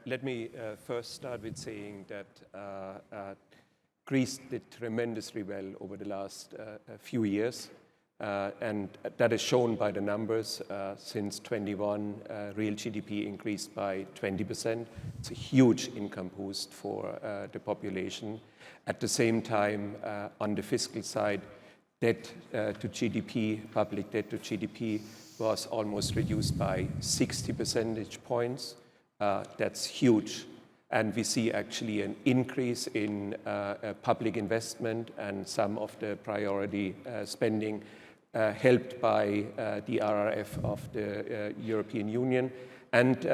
Let me first start with saying that Greece did tremendously well over the last few years, and that is shown by the numbers. Since 21, real GDP increased by 20%. It's a huge income boost for the population. At the same time, on the fiscal side, debt to GDP, public debt to GDP, was almost reduced by 60 percentage points. That's huge. And we see actually an increase in public investment and some of the priority spending helped by the RRF of the European Union and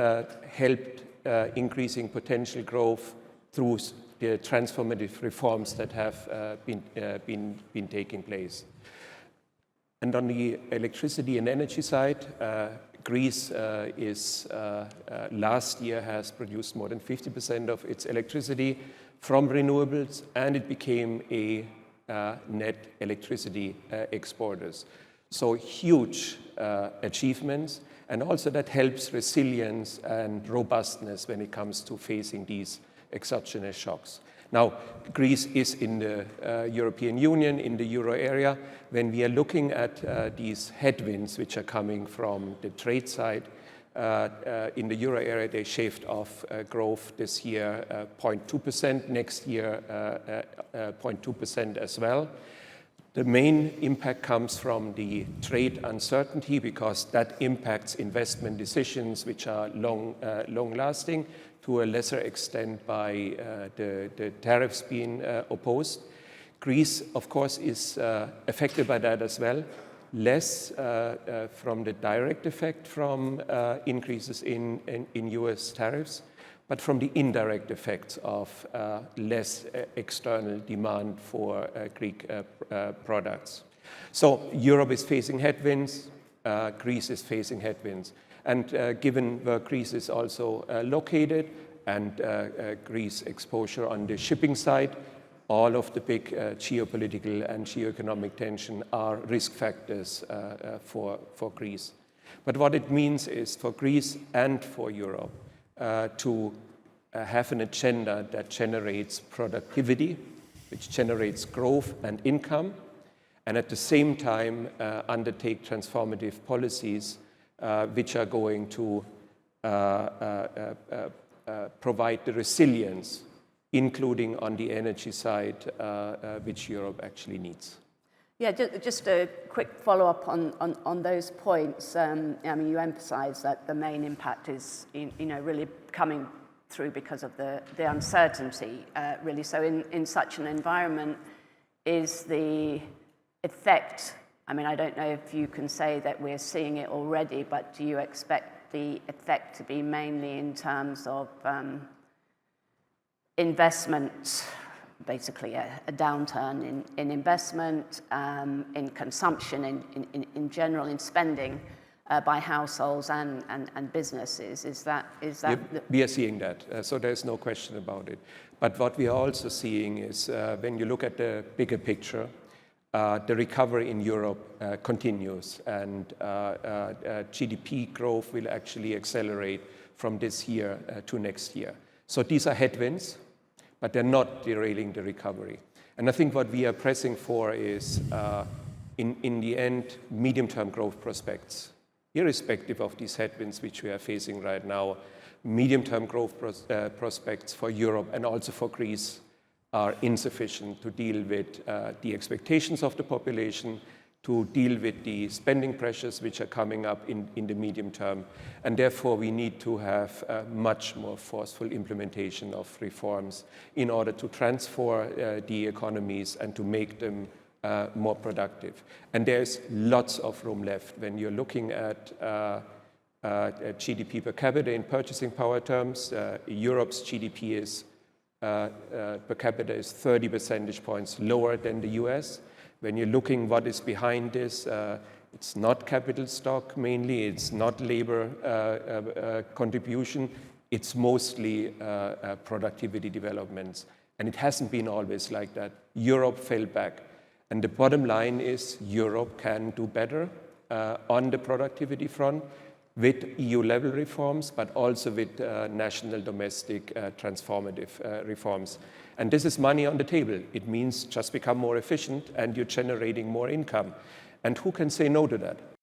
helped increasing potential growth through the transformative reforms that have been taking place. And on the electricity and energy side, Greece last year has produced more than 50% of its electricity from renewables, and it became a net electricity exporters. So huge achievements, and also that helps resilience and robustness when it comes to facing these exogenous shocks. Now, Greece is in the European Union, in the euro area. When we are looking at these headwinds which are coming from the trade side, in the euro area, they shaved off growth this year 0.2%, next year 0.2% as well. The main impact comes from the trade uncertainty because that impacts investment decisions which are long-lasting, to a lesser extent by the tariffs being opposed. Greece, of course, is affected by that as well, less from the direct effect from increases in US tariffs, but from the indirect effects of less external demand for Greek products. So Europe is facing headwinds, Greece is facing headwinds. And given where Greece is also located and Greece exposure on the shipping side, all of the big geopolitical and geoeconomic tension are risk factors for Greece. But what it means is for Greece and for Europe to have an agenda that generates productivity, which generates growth and income, and at the same time undertake transformative policies which are going to provide the resilience, including on the energy side, which Europe actually needs. Yeah, just a quick follow-up on those points. I mean, you emphasize that the main impact is, really coming through because of the uncertainty, really. So in such an environment, is the effect, I mean, I don't know if you can say that we're seeing it already, but do you expect the effect to be mainly in terms of investment, basically a downturn in investment, in consumption, in general, in spending by households and businesses? Is that we are seeing that, so there's no question about it. But what we are also seeing is when you look at the bigger picture, the recovery in Europe continues, and GDP growth will actually accelerate from this year to next year. So these are headwinds, but they're not derailing the recovery. And I think what we are pressing for is, in the end, medium-term growth prospects. Irrespective of these headwinds which we are facing right now, medium-term growth prospects for Europe and also for Greece are insufficient to deal with the expectations of the population, to deal with the spending pressures which are coming up in the medium term. And therefore, we need to have a much more forceful implementation of reforms in order to transform the economies and to make them more productive. And there's lots of room left. When you're looking at GDP per capita in purchasing power terms, Europe's GDP is per capita is 30 percentage points lower than the US. When you're looking what is behind this, it's not capital stock mainly, it's not labor contribution, it's mostly productivity developments. And it hasn't been always like that. Europe fell back. And the bottom line is Europe can do better on the productivity front. with EU-level reforms, but also with national domestic transformative reforms. And this is money on the table. It means just become more efficient and you're generating more income. And who can say no to that?